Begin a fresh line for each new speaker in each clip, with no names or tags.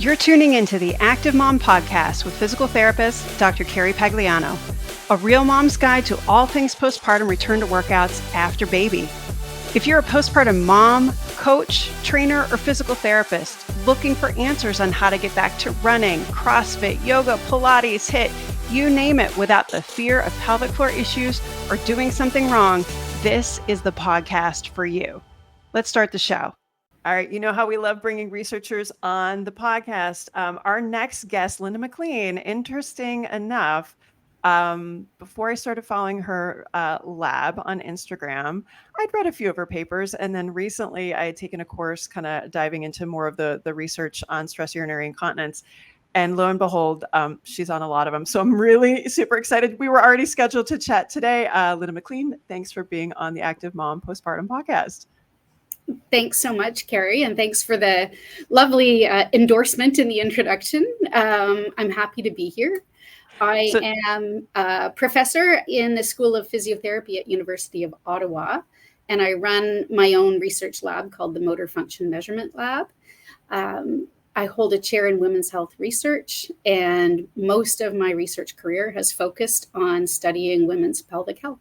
You're tuning into the Active Mom Podcast with physical therapist, Dr. Carrie Pagliano, a real mom's guide to all things postpartum return to workouts after baby. If you're a postpartum mom, coach, trainer, or physical therapist looking for answers on how to get back to running, CrossFit, yoga, Pilates, HIIT, you name it, without the fear of pelvic floor issues or doing something wrong, this is the podcast for you. Let's start the show. All right. You know how we love bringing researchers on the podcast. Our next guest, Linda McLean, interesting enough, before I started following her lab on Instagram, I'd read a few of her papers. And then recently I had taken a course kind of diving into more of the research on stress urinary incontinence. And lo and behold, she's on a lot of them. So I'm really super excited. We were already scheduled to chat today. Linda McLean, thanks for being on the Active Mom Postpartum Podcast.
Thanks so much, Carrie, and thanks for the lovely endorsement in the introduction. I'm happy to be here. I am a professor in the School of Physiotherapy at University of Ottawa, and I run my own research lab called the Motor Function Measurement Lab. I hold a chair in women's health research, and most of my research career has focused on studying women's pelvic health.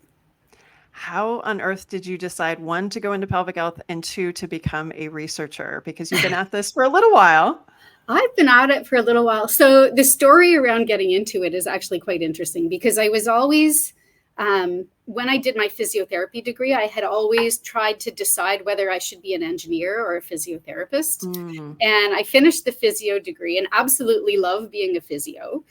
How on earth did you decide, one, to go into pelvic health, and two, to become a researcher? Because you've been at this for a little while.
I've been at it for a little while. So the story around getting into it is actually quite interesting, because I was always, when I did my physiotherapy degree, I had always tried to decide whether I should be an engineer or a physiotherapist. And I finished the physio degree and absolutely love being a physio.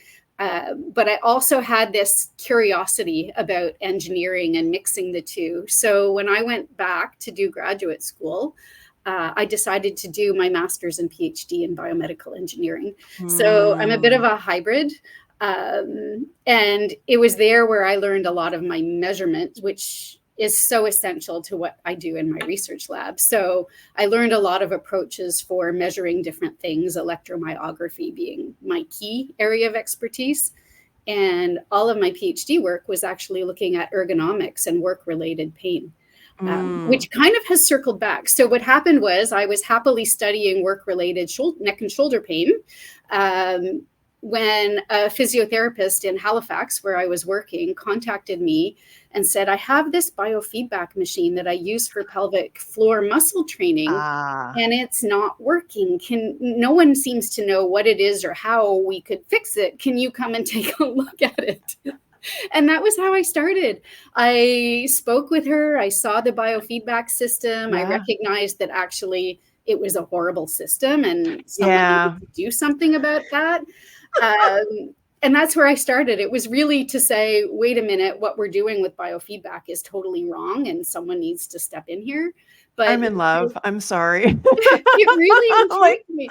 But I also had this curiosity about engineering and mixing the two. So when I went back to do graduate school, I decided to do my master's and PhD in biomedical engineering. So I'm a bit of a hybrid. And it was there where I learned a lot of my measurement, which is so essential to what I do in my research lab. So I learned a lot of approaches for measuring different things, electromyography being my key area of expertise. And all of my PhD work was actually looking at ergonomics and work-related pain, which kind of has circled back. So what happened was I was happily studying work-related neck and shoulder pain when a physiotherapist in Halifax, where I was working, contacted me and said, I have this biofeedback machine that I use for pelvic floor muscle training, and it's not working. No one seems to know what it is or how we could fix it. Can you come and take a look at it? And that was how I started. I spoke with her. I saw the biofeedback system. I recognized that actually it was a horrible system and someone needed to do something about that. And that's where I started. It was really to say, wait a minute, what we're doing with biofeedback is totally wrong and someone needs to step in here. But
I'm in love. I'm sorry.
It really intrigued me.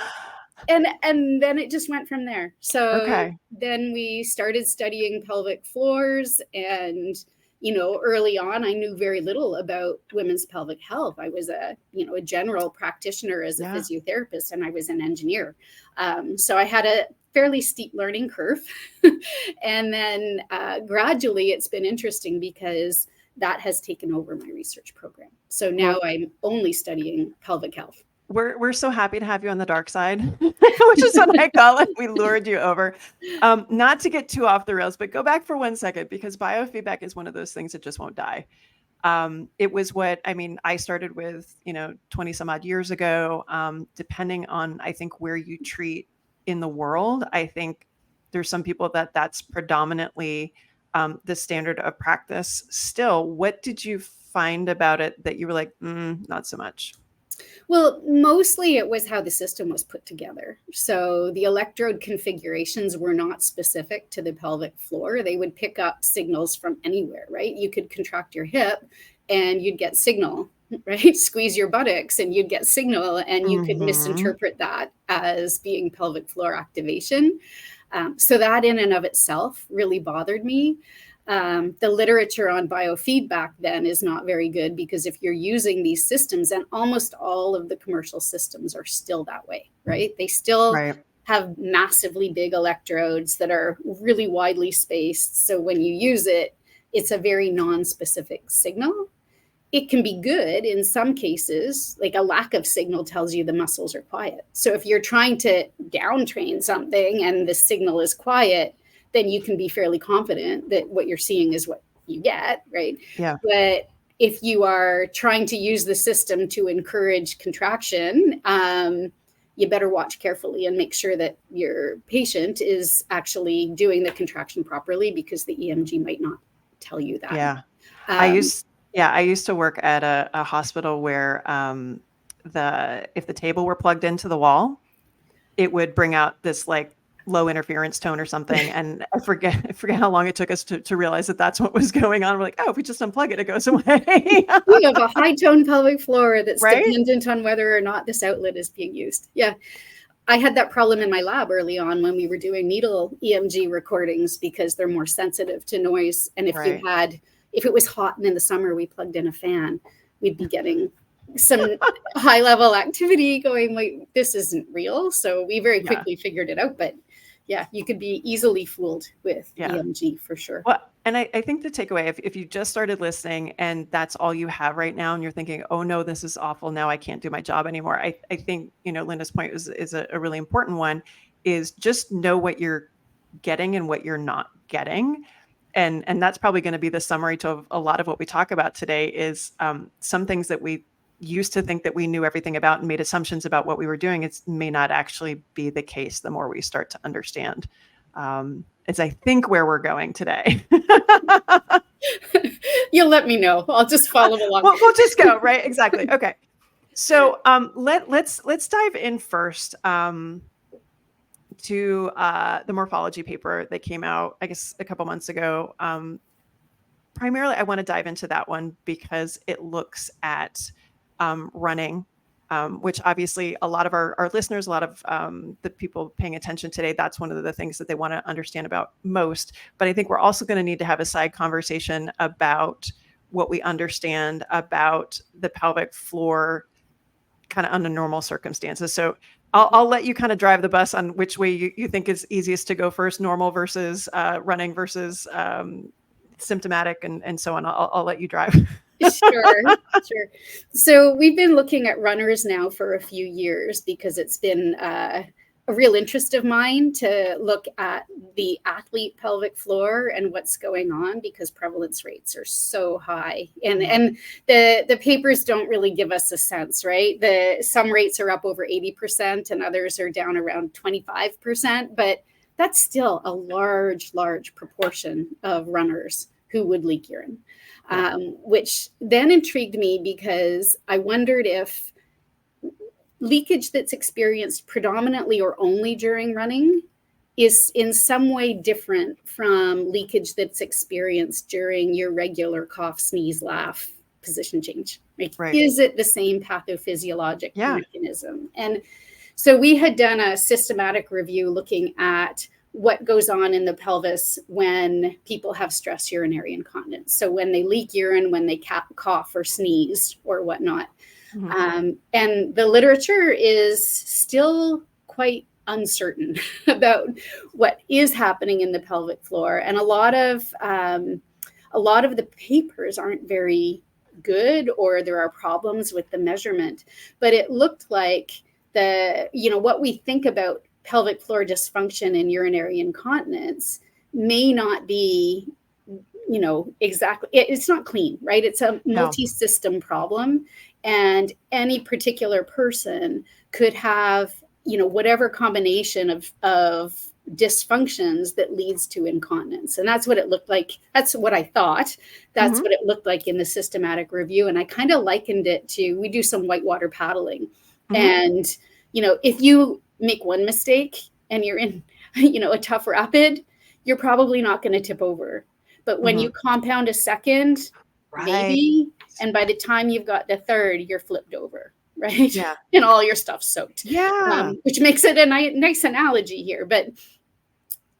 And then it just went from there. So then we started studying pelvic floors, and early on, I knew very little about women's pelvic health. I was a general practitioner as a physiotherapist, and I was an engineer. So I had a fairly steep learning curve. And then gradually it's been interesting because that has taken over my research program. So now I'm only studying pelvic health.
We're so happy to have you on the dark side, which is what I call it. We lured you over. Not to get too off the rails, but go back for 1 second, because biofeedback is one of those things that just won't die. It was I started with, 20 some odd years ago, depending on, I think, where you treat in the world. I think there's some people that's predominantly the standard of practice still. What did you find about it that you were like, not so much?
Well, mostly it was how the system was put together. So the electrode configurations were not specific to the pelvic floor. They would pick up signals from anywhere, right? You could contract your hip and you'd get signal, right? Squeeze your buttocks and you'd get signal, and you could misinterpret that as being pelvic floor activation. So that in and of itself really bothered me. The literature on biofeedback then is not very good, because if you're using these systems, and almost all of the commercial systems are still that way, right? They still have massively big electrodes that are really widely spaced. So when you use it, it's a very non-specific signal. it can be good in some cases. Like a lack of signal tells you the muscles are quiet. So if you're trying to down train something and the signal is quiet, then you can be fairly confident that what you're seeing is what you get, right?
Yeah.
But if you are trying to use the system to encourage contraction, you better watch carefully and make sure that your patient is actually doing the contraction properly, because the EMG might not tell you that.
Yeah. I used to work at a hospital where if the table were plugged into the wall, it would bring out this like low interference tone or something. And I forget how long it took us to realize that that's what was going on. We're like, oh, if we just unplug it, it goes away.
We have a high tone pelvic floor that's
right?
dependent on whether or not this outlet is being used. Yeah. I had that problem in my lab early on when we were doing needle EMG recordings, because they're more sensitive to noise. And if it was hot and in the summer we plugged in a fan, we'd be getting some high level activity going, wait, this isn't real. So we very quickly figured it out. But yeah, you could be easily fooled with EMG for sure.
Well, and I think the takeaway, if you just started listening and that's all you have right now, and you're thinking, oh no, this is awful, now I can't do my job anymore. I think, Linda's point is a really important one, is just know what you're getting and what you're not getting. And that's probably going to be the summary to a lot of what we talk about today, is some things that we used to think that we knew everything about and made assumptions about what we were doing. It may not actually be the case the more we start to understand. It's, I think, where we're going today.
You'll let me know. I'll just follow along.
We'll just go, right? Exactly. Okay. So let's dive in first to the Morphology paper that came out, I guess, a couple months ago. Primarily, I want to dive into that one because it looks at running, which obviously a lot of our listeners, a lot of the people paying attention today, that's one of the things that they want to understand about most. But I think we're also going to need to have a side conversation about what we understand about the pelvic floor kind of under normal circumstances. So I'll let you kind of drive the bus on which way you think is easiest to go first, normal versus running versus symptomatic and so on. I'll let you drive.
Sure. So we've been looking at runners now for a few years because it's been a real interest of mine to look at the athlete pelvic floor and what's going on, because prevalence rates are so high. And the papers don't really give us a sense, right? Some rates are up over 80% and others are down around 25%, but that's still a large proportion of runners who would leak urine. Which then intrigued me, because I wondered if leakage that's experienced predominantly or only during running is in some way different from leakage that's experienced during your regular cough, sneeze, laugh, position change. Right? Is it the same pathophysiologic mechanism? And so we had done a systematic review looking at what goes on in the pelvis when people have stress urinary incontinence. So when they leak urine, when they cough or sneeze or whatnot. Mm-hmm. And the literature is still quite uncertain about what is happening in the pelvic floor. And a lot of the papers aren't very good, or there are problems with the measurement. But it looked like what we think about pelvic floor dysfunction and urinary incontinence may not be, exactly, it's not clean, right? It's a multi-system problem, and any particular person could have, whatever combination of dysfunctions that leads to incontinence. And that's what it looked like. That's what I thought. That's what it looked like in the systematic review. And I kind of likened it to, we do some whitewater paddling. And, if you make one mistake and you're in, a tough rapid, you're probably not going to tip over. But when you compound a second, maybe, and by the time you've got the third, you're flipped over, right? Yeah. And all your stuff's soaked. Yeah. Which makes it a nice analogy here. But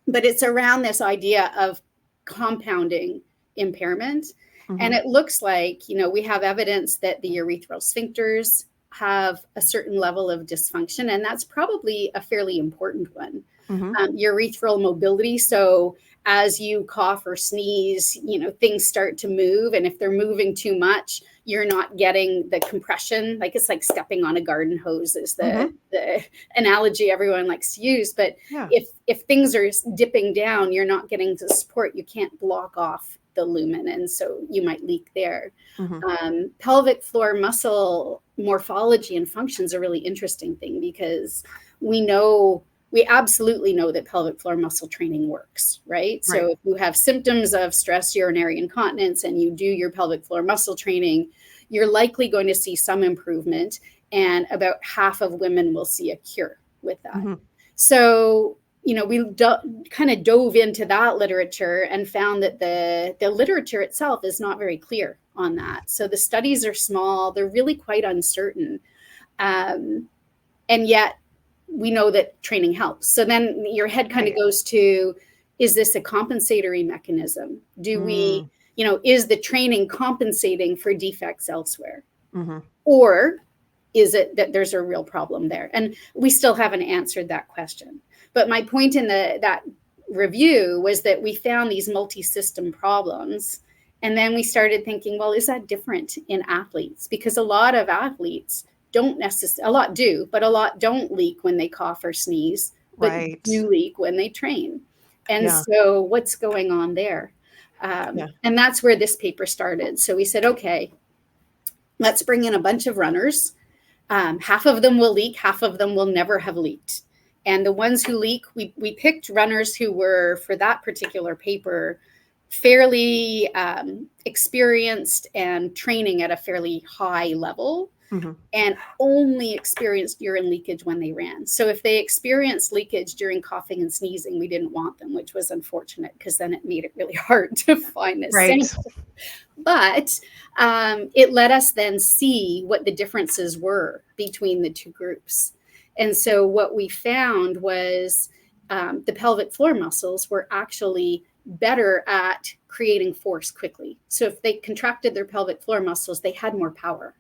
it's around this idea of compounding impairment. And it looks like, we have evidence that the urethral sphincters have a certain level of dysfunction, and that's probably a fairly important one. Urethral mobility. So as you cough or sneeze, things start to move, and if they're moving too much, you're not getting the compression. Like, it's like stepping on a garden hose is the analogy everyone likes to use. But if things are dipping down, you're not getting the support. You can't block off the lumen, and so you might leak there. Pelvic floor muscle morphology and function is a really interesting thing, because we absolutely know that pelvic floor muscle training works, right? So if you have symptoms of stress urinary incontinence and you do your pelvic floor muscle training, you're likely going to see some improvement, and about half of women will see a cure with that. So, we kind of dove into that literature and found that the literature itself is not very clear on that. So the studies are small, they're really quite uncertain. And yet we know that training helps. So then your head kind of goes to, is this a compensatory mechanism? Do we, is the training compensating for defects elsewhere? Or is it that there's a real problem there? And we still haven't answered that question. But my point in that review was that we found these multi-system problems. And then we started thinking, well, is that different in athletes? Because a lot of athletes don't necessarily, a lot do, but a lot don't leak when they cough or sneeze, but do leak when they train. And so what's going on there? And that's where this paper started. So we said, okay, let's bring in a bunch of runners. Half of them will leak, half of them will never have leaked. And the ones who leak, we picked runners who were, for that particular paper, fairly experienced and training at a fairly high level. And only experienced urine leakage when they ran. So if they experienced leakage during coughing and sneezing, we didn't want them, which was unfortunate, because then it made it really hard to find this sample. But it let us then see what the differences were between the two groups. And so what we found was the pelvic floor muscles were actually better at creating force quickly. So if they contracted their pelvic floor muscles, they had more power.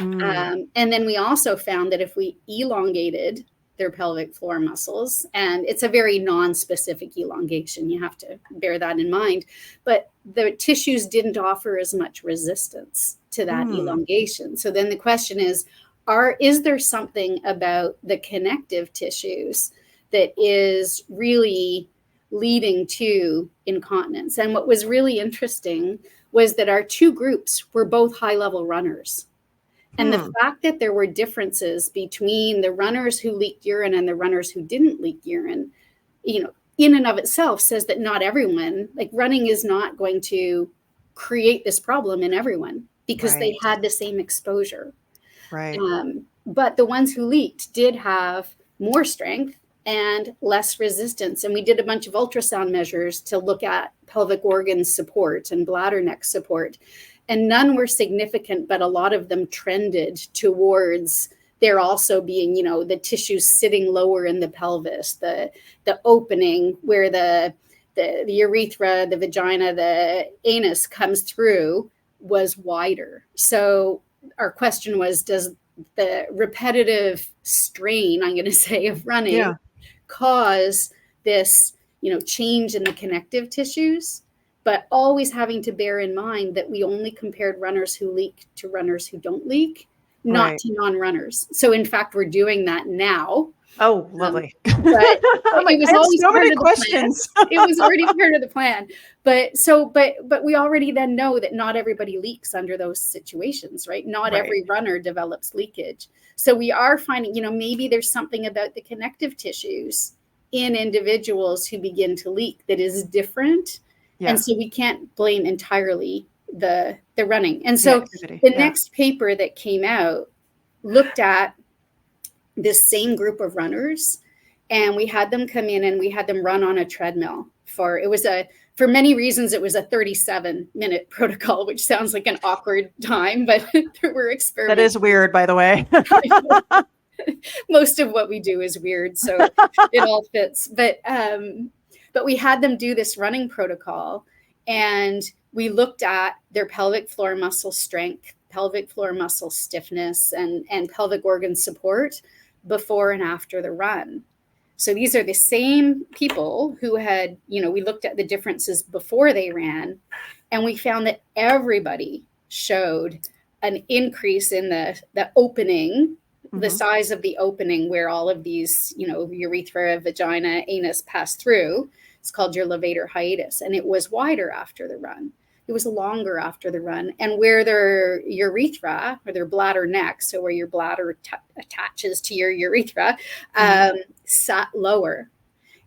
And then we also found that if we elongated their pelvic floor muscles, and it's a very non-specific elongation, you have to bear that in mind, but the tissues didn't offer as much resistance to that elongation. So then the question is there something about the connective tissues that is really leading to incontinence? And what was really interesting was that our two groups were both high-level runners. And the fact that there were differences between the runners who leaked urine and the runners who didn't leak urine, in and of itself says that not everyone, like, running is not going to create this problem in everyone, because they had the same exposure. But the ones who leaked did have more strength and less resistance. And we did a bunch of ultrasound measures to look at pelvic organ support and bladder neck support. And none were significant, but a lot of them trended towards there also being, the tissues sitting lower in the pelvis, the opening where the urethra, the vagina, the anus comes through was wider. So our question was, does the repetitive strain, I'm going to say, of running cause this, change in the connective tissues? But always having to bear in mind that we only compared runners who leak to runners who don't leak, not to non-runners. So in fact, we're doing that now.
Oh, lovely.
But it was always so many questions. It was already part of the plan. But we already then know that not everybody leaks under those situations, right? Not every runner develops leakage. So we are finding, maybe there's something about the connective tissues in individuals who begin to leak that is different. And so we can't blame entirely the running. And so the next paper that came out looked at this same group of runners, and we had them come in and we had them run on a treadmill for many reasons, it was a 37-minute protocol, which sounds like an awkward time, but there were experiments.
That is weird, by the way.
Most of what we do is weird, so it all fits. But we had them do this running protocol, and we looked at their pelvic floor muscle strength, pelvic floor muscle stiffness, and pelvic organ support before and after the run. So these are the same people who had, we looked at the differences before they ran, and we found that everybody showed an increase in the opening, the
Mhm.
size of the opening where all of these, urethra, vagina, anus pass through. It's called your levator hiatus. And it was wider after the run. It was longer after the run. And where their urethra or their bladder neck, so where your bladder attaches to your urethra, sat lower.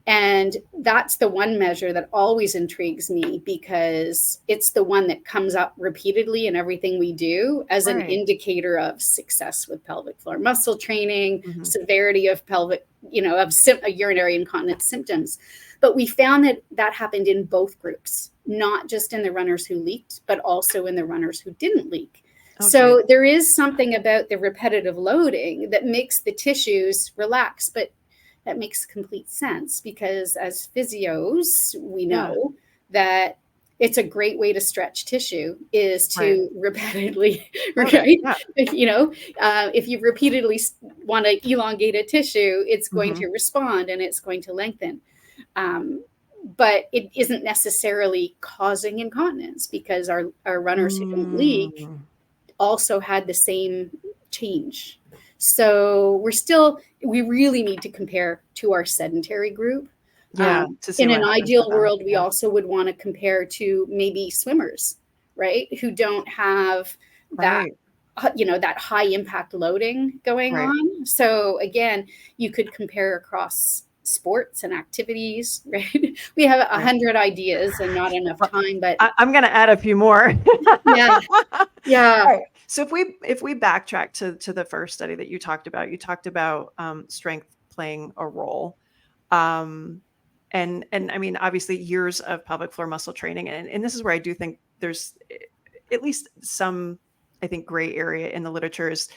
And that's the one measure that always intrigues me, because it's the one that comes up repeatedly in everything we do as an indicator of success with pelvic floor muscle training, severity of pelvic, of urinary incontinence symptoms. But we found that happened in both groups, not just in the runners who leaked, but also in the runners who didn't leak. So there is something about the repetitive loading that makes the tissues relax, but that makes complete sense, because as physios, we know that it's a great way to stretch tissue is to repeatedly, right? If you repeatedly want to elongate a tissue, it's going to respond and it's going to lengthen. But it isn't necessarily causing incontinence, because our runners who don't leak also had the same change. So we really need to compare to our sedentary group.
To see
in an
what
ideal world, we also would want to compare to maybe swimmers, right? Who don't have that, that high impact loading going on. So again, you could compare across sports and activities, right? We have 100 ideas and not enough time, but
I'm going to add a few more.
Yeah.
Right. So if we backtrack to the first study that you talked about strength playing a role. And I mean, obviously years of pelvic floor muscle training. And this is where I do think there's at least some, I think, gray area in the literature is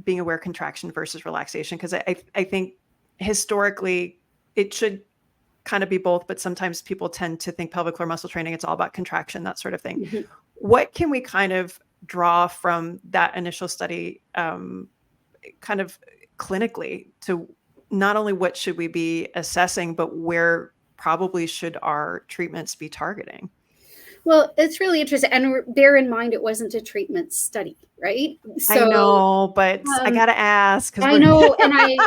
being aware contraction versus relaxation. Because I think historically it should kind of be both, but sometimes people tend to think pelvic floor muscle training, it's all about contraction, that sort of thing. What can we kind of draw from that initial study kind of clinically to not only what should we be assessing, but where probably should our treatments be targeting?
Well, it's really interesting. And bear in mind, it wasn't a treatment study, right?
So, I know, but I got to ask.
I know. And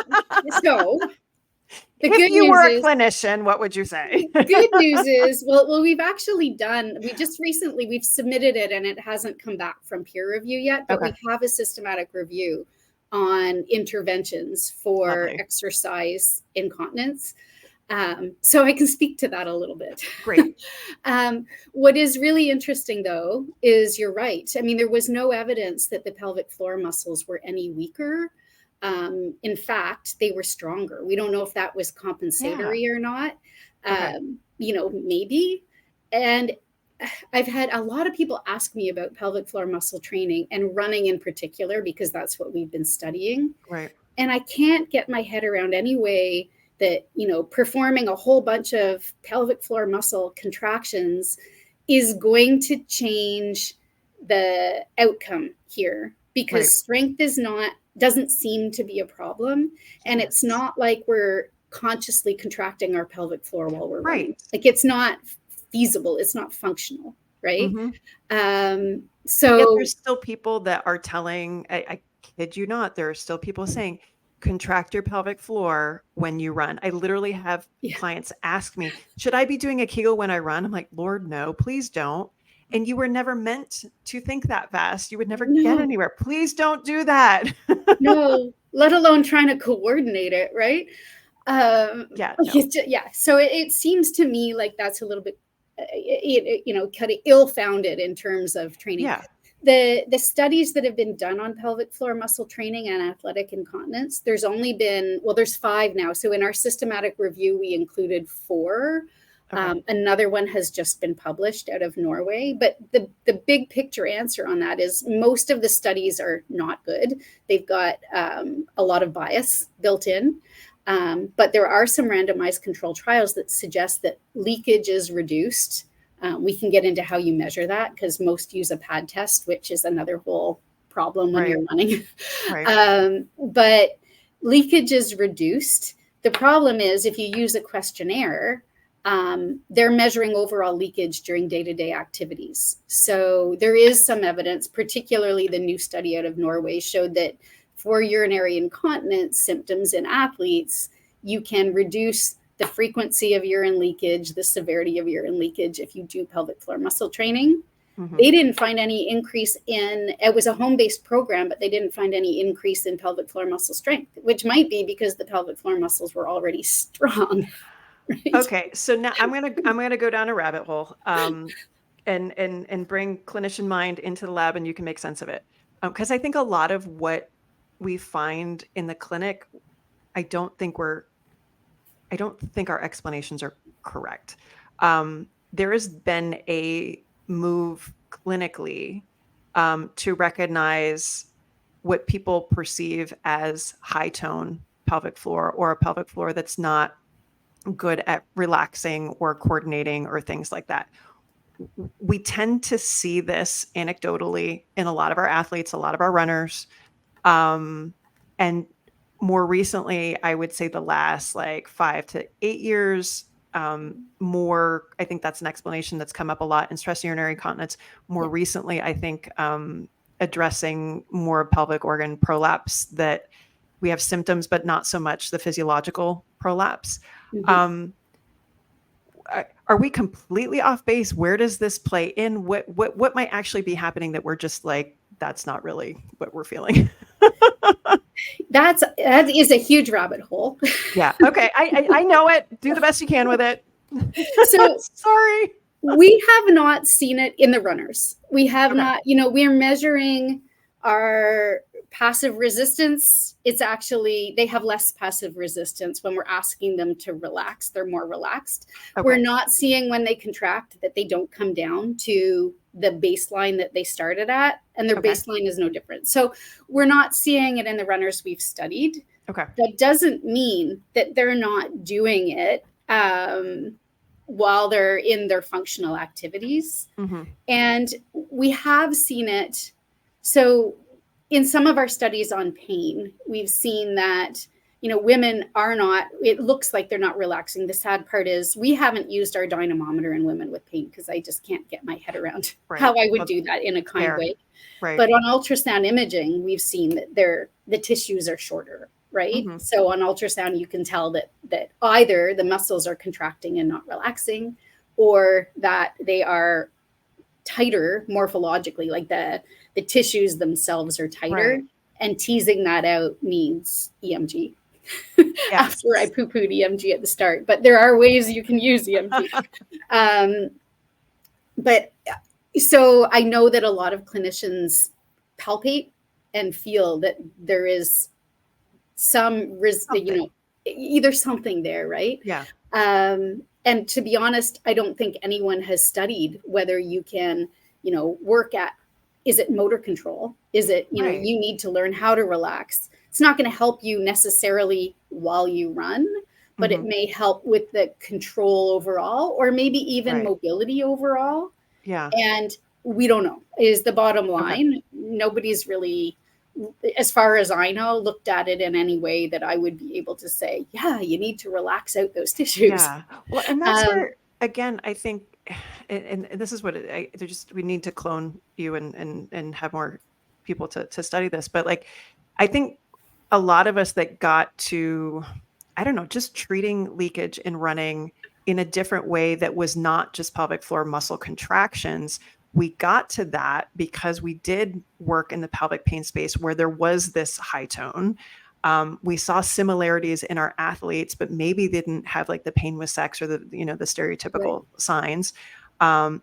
so the
if
good
you
news
were a
is,
clinician, what would you say?
Good news is, well, we've actually we've submitted it and it hasn't come back from peer review yet, but we have a systematic review on interventions for exercise incontinence. So I can speak to that a little bit.
Great.
What is really interesting, though, is you're right. I mean, there was no evidence that the pelvic floor muscles were any weaker. In fact, they were stronger. We don't know if that was compensatory or not. Maybe. And I've had a lot of people ask me about pelvic floor muscle training and running in particular, because that's what we've been studying.
Right.
And I can't get my head around any way that, performing a whole bunch of pelvic floor muscle contractions is going to change the outcome here, because strength doesn't seem to be a problem. And it's not like we're consciously contracting our pelvic floor while we're running. Like, it's not feasible. It's not functional. Right. So
yet there's still people that are telling, I kid you not, there are still people saying, contract your pelvic floor when you run. I literally have clients ask me, should I be doing a Kegel when I run? I'm like, Lord, no, please don't. And you were never meant to think that fast. You would never get anywhere. Please don't do that.
No, let alone trying to coordinate it. Right. So it seems to me like that's a little bit, kind of ill-founded in terms of training. The studies that have been done on pelvic floor muscle training and athletic incontinence, there's 5 now. So in our systematic review, we included 4. Another one has just been published out of Norway. But the big picture answer on that is most of the studies are not good. They've got a lot of bias built in. But there are some randomized control trials that suggest that leakage is reduced. We can get into how you measure that, because most use a pad test, which is another whole problem when you're running. But leakage is reduced. The problem is if you use a questionnaire, they're measuring overall leakage during day-to-day activities. So there is some evidence, particularly the new study out of Norway showed that for urinary incontinence symptoms in athletes, you can reduce the frequency of urine leakage, the severity of urine leakage if you do pelvic floor muscle training. They didn't find any increase in, it was a home-based program, but they didn't find any increase in pelvic floor muscle strength, which might be because the pelvic floor muscles were already strong. Right?
Okay, so now I'm gonna go down a rabbit hole, and bring clinician mind into the lab, and you can make sense of it. Because I think a lot of what we find in the clinic, I don't think our explanations are correct. There has been a move clinically to recognize what people perceive as high tone pelvic floor, or a pelvic floor that's not good at relaxing or coordinating or things like that. We tend to see this anecdotally in a lot of our athletes, a lot of our runners. And more recently, I would say the last like 5 to 8 years, more, I think that's an explanation that's come up a lot in stress urinary incontinence. More recently, I think addressing more pelvic organ prolapse, that we have symptoms, but not so much the physiological prolapse. Are we completely off base? Where does this play in? What might actually be happening that we're just like, that's not really what we're feeling?
That is a huge rabbit hole.
Yeah. Okay. I know it. Do the best you can with it.
So
sorry.
We have not seen it in the runners. We have not, we're measuring our passive resistance. It's actually, they have less passive resistance when we're asking them to relax. They're more relaxed. Okay. We're not seeing when they contract that they don't come down to the baseline that they started at, and their baseline is no different. So we're not seeing it in the runners we've studied.
Okay.
That doesn't mean that they're not doing it while they're in their functional activities. And we have seen it. So in some of our studies on pain, we've seen that, women are not, it looks like they're not relaxing. The sad part is we haven't used our dynamometer in women with pain because I just can't get my head around how I would do that in a kind way. Right. But on ultrasound imaging, we've seen that the tissues are shorter, right? So on ultrasound, you can tell that either the muscles are contracting and not relaxing, or that they are tighter morphologically, like the tissues themselves are tighter. Right. And teasing that out needs EMG. Yes. After I poo-pooed EMG at the start, but there are ways you can use EMG. But so I know that a lot of clinicians palpate and feel that there is some risk, either something there, right? Yeah. And to be honest, I don't think anyone has studied whether you can, work at, is it motor control? Is it, you need to learn how to relax? It's not going to help you necessarily while you run, but it may help with the control overall, or maybe even mobility overall. Yeah. And we don't know, is the bottom line. Okay. Nobody's really, as far as I know, looked at it in any way that I would be able to say, yeah, you need to relax out those tissues.
Yeah. Well, and that's where, again, I think, and this is what we need to clone you and have more people to study this. But like, I think a lot of us that got to, I don't know, just treating leakage and running in a different way that was not just pelvic floor muscle contractions. We got to that because we did work in the pelvic pain space where there was this high tone. We saw similarities in our athletes, but maybe they didn't have like the pain with sex or the stereotypical signs.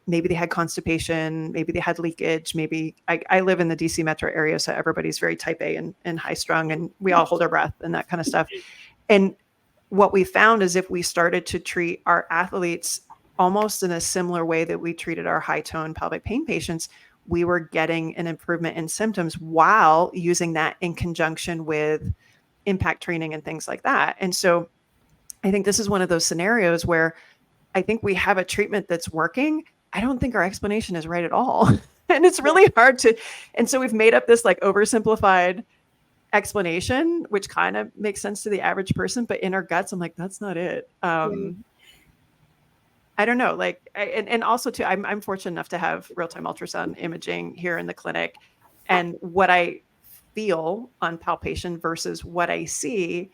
Maybe they had constipation, maybe they had leakage, maybe I live in the DC metro area. So everybody's very type A and high strung, and we all hold our breath and that kind of stuff. And what we found is if we started to treat our athletes almost in a similar way that we treated our high tone pelvic pain patients, we were getting an improvement in symptoms while using that in conjunction with impact training and things like that. And so I think this is one of those scenarios where I think we have a treatment that's working. I don't think our explanation is right at all. And it's really hard to, and so we've made up this like oversimplified explanation, which kind of makes sense to the average person, but in our guts, I'm like, that's not it. I don't know, like, and also too, I'm fortunate enough to have real-time ultrasound imaging here in the clinic, and what I feel on palpation versus what I see,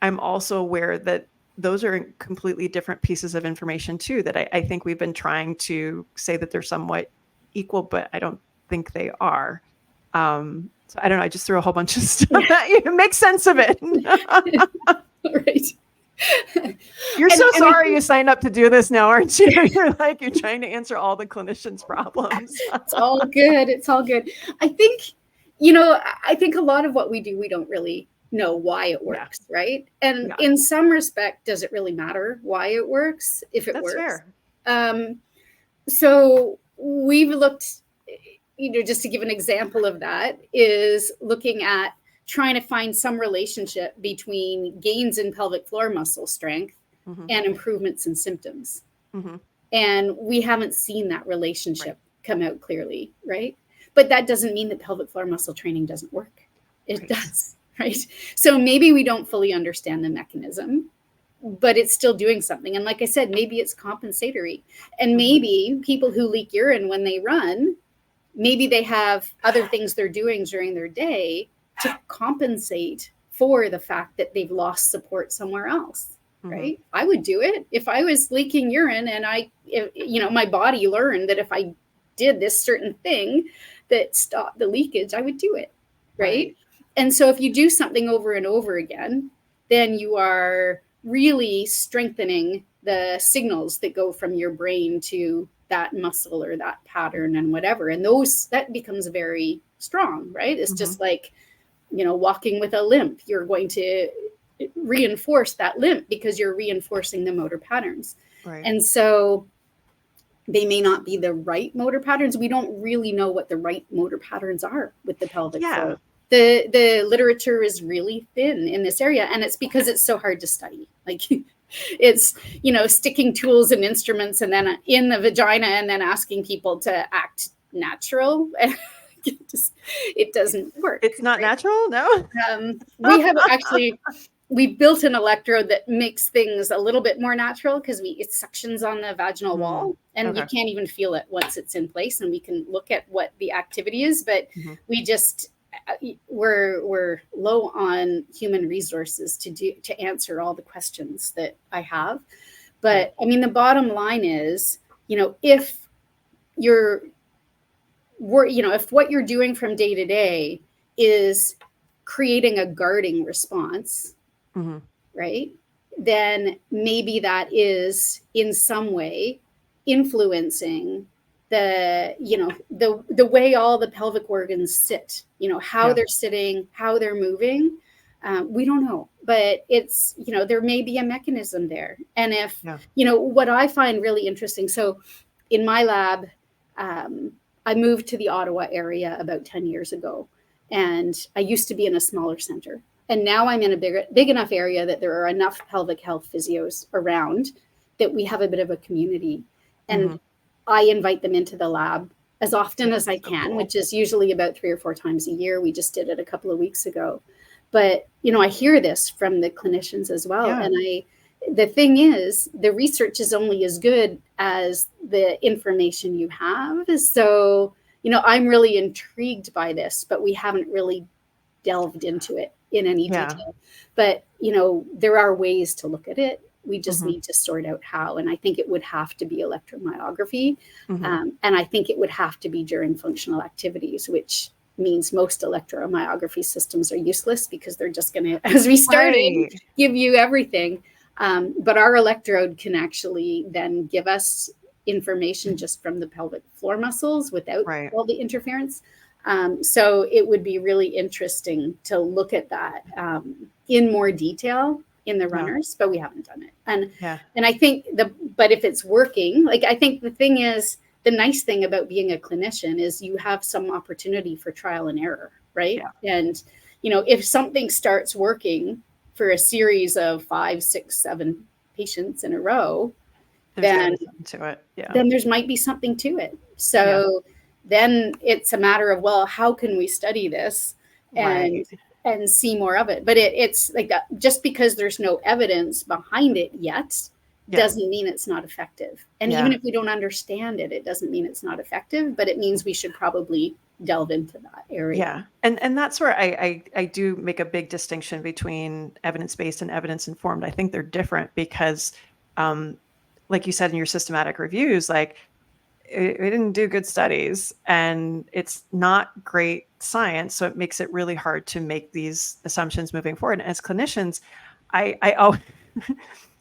I'm also aware that those are completely different pieces of information too, that I think we've been trying to say that they're somewhat equal, but I don't think they are. So I don't know. I just threw a whole bunch of stuff at you. Make sense of it.
Right.
You're so sorry you signed up to do this now, aren't you? You're like, you're trying to answer all the clinicians' problems.
It's all good. It's all good. I think, I think a lot of what we do, we don't really know why it works, right? And in some respect, does it really matter why it works, if it
That's
works?
Fair.
So we've looked, just to give an example of that, is looking at trying to find some relationship between gains in pelvic floor muscle strength and improvements in symptoms. And we haven't seen that relationship come out clearly, right? But that doesn't mean that pelvic floor muscle training doesn't work. It does, right? So maybe we don't fully understand the mechanism, but it's still doing something. And like I said, maybe it's compensatory. And maybe people who leak urine when they run, maybe they have other things they're doing during their day to compensate for the fact that they've lost support somewhere else, right? I would do it if I was leaking urine and my body learned that if I did this certain thing that stopped the leakage, I would do it, right? And so if you do something over and over again, then you are really strengthening the signals that go from your brain to that muscle or that pattern and whatever. And that becomes very strong, right? It's just like, walking with a limp, you're going to reinforce that limp because you're reinforcing the motor patterns. And so they may not be the right motor patterns. We don't really know what the right motor patterns are with the pelvic floor. The literature is really thin in this area, and it's because it's so hard to study. Like it's, sticking tools and instruments and then in the vagina and then asking people to act natural. It doesn't work.
It's not natural, no?
We built an electrode that makes things a little bit more natural because it suctions on the vaginal wall, and you can't even feel it once it's in place, and we can look at what the activity is, but we just we're low on human resources to answer all the questions that I have. But I mean, the bottom line is, if if what you're doing from day to day is creating a guarding response, right, then maybe that is in some way influencing the way all the pelvic organs sit, how they're sitting, how they're moving. We don't know, but it's, there may be a mechanism there. And if, what I find really interesting, so in my lab, I moved to the Ottawa area about 10 years ago, and I used to be in a smaller center. And now I'm in a big enough area that there are enough pelvic health physios around that we have a bit of a community. And I invite them into the lab as often as I can, which is usually about 3 or 4 times a year. We just did it a couple of weeks ago. But, I hear this from the clinicians as well. And the thing is, the research is only as good as the information you have. So, I'm really intrigued by this, but we haven't really delved into it in any detail. But, there are ways to look at it. We just need to sort out how. And I think it would have to be electromyography. And I think it would have to be during functional activities, which means most electromyography systems are useless because they're just going to, as we started, give you everything. But our electrode can actually then give us information just from the pelvic floor muscles without all the interference. So it would be really interesting to look at that in more detail in the runners, but we haven't done it. And I think but if it's working, like, I think the thing is, the nice thing about being a clinician is you have some opportunity for trial and error, right? And, if something starts working for a series of 5, 6, 7 patients in a row, then there might be something to it. So then it's a matter of, well, how can we study this and see more of it? But it's like that, just because there's no evidence behind it yet doesn't mean it's not effective. And
Yeah.
even if we don't understand it, it doesn't mean it's not effective, but it means we should probably delve into that area.
Yeah. And that's where I do make a big distinction between evidence-based and evidence-informed. I think they're different because, like you said in your systematic reviews, like we didn't do good studies and it's not great science. So it makes it really hard to make these assumptions moving forward. And as clinicians, I always,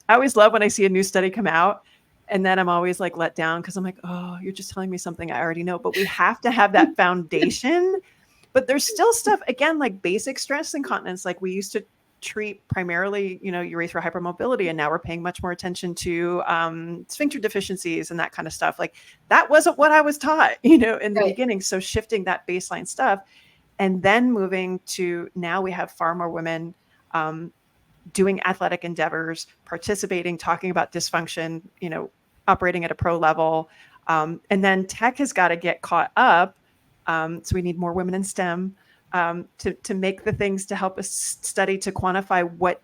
I always love when I see a new study come out. And then I'm always like let down because I'm like, oh, you're just telling me something I already know. But we have to have that foundation. But there's still stuff, again, like basic stress incontinence. Like we used to treat primarily, urethral hypermobility, and now we're paying much more attention to sphincter deficiencies and that kind of stuff. Like that wasn't what I was taught, in the beginning. So shifting that baseline stuff and then moving to now we have far more women doing athletic endeavors, participating, talking about dysfunction, operating at a pro level. And then tech has got to get caught up. So we need more women in STEM to make the things to help us study, to quantify what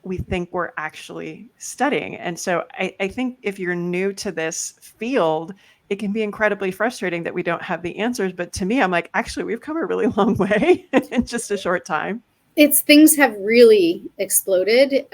we think we're actually studying. And so I think if you're new to this field, it can be incredibly frustrating that we don't have the answers. But to me, I'm like, actually, we've come a really long way in just a short time.
Things have really exploded,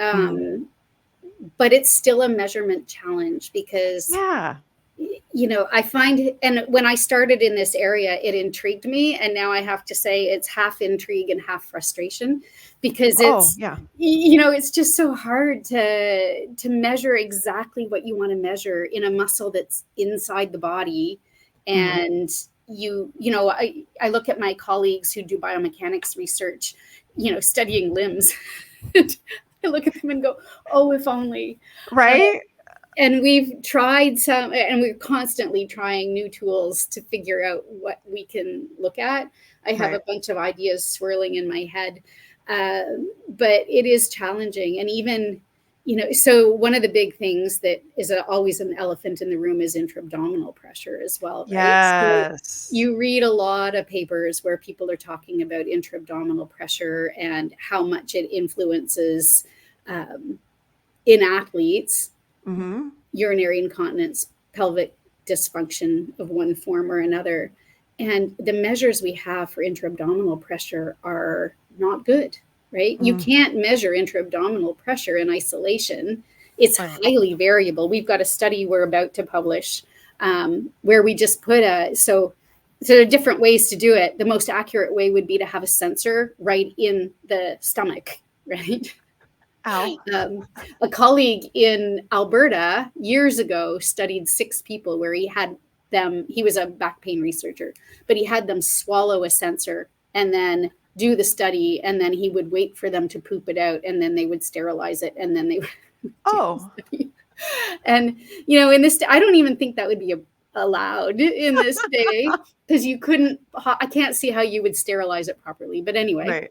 but it's still a measurement challenge because, I find, and when I started in this area, it intrigued me. And now I have to say it's half intrigue and half frustration because it's just so hard to measure exactly what you want to measure in a muscle that's inside the body. And I look at my colleagues who do biomechanics research, studying limbs. I look at them and go, oh, if only.
Right.
And we've tried some, and we're constantly trying new tools to figure out what we can look at. I have a bunch of ideas swirling in my head, but it is challenging. And even, so one of the big things that is always an elephant in the room is intra-abdominal pressure as well. Right?
Yes.
So you read a lot of papers where people are talking about intra-abdominal pressure and how much it influences in athletes, urinary incontinence, pelvic dysfunction of one form or another. And the measures we have for intra-abdominal pressure are not good. Right? You can't measure intra-abdominal pressure in isolation. It's highly variable. We've got a study we're about to publish where we just put so there are different ways to do it. The most accurate way would be to have a sensor right in the stomach, right?
Ow.
A colleague in Alberta years ago studied 6 people where he was a back pain researcher, but he had them swallow a sensor and then do the study, and then he would wait for them to poop it out, and then they would sterilize it, and then they would and in this, I don't even think that would be allowed in this day because I can't see how you would sterilize it properly. But anyway,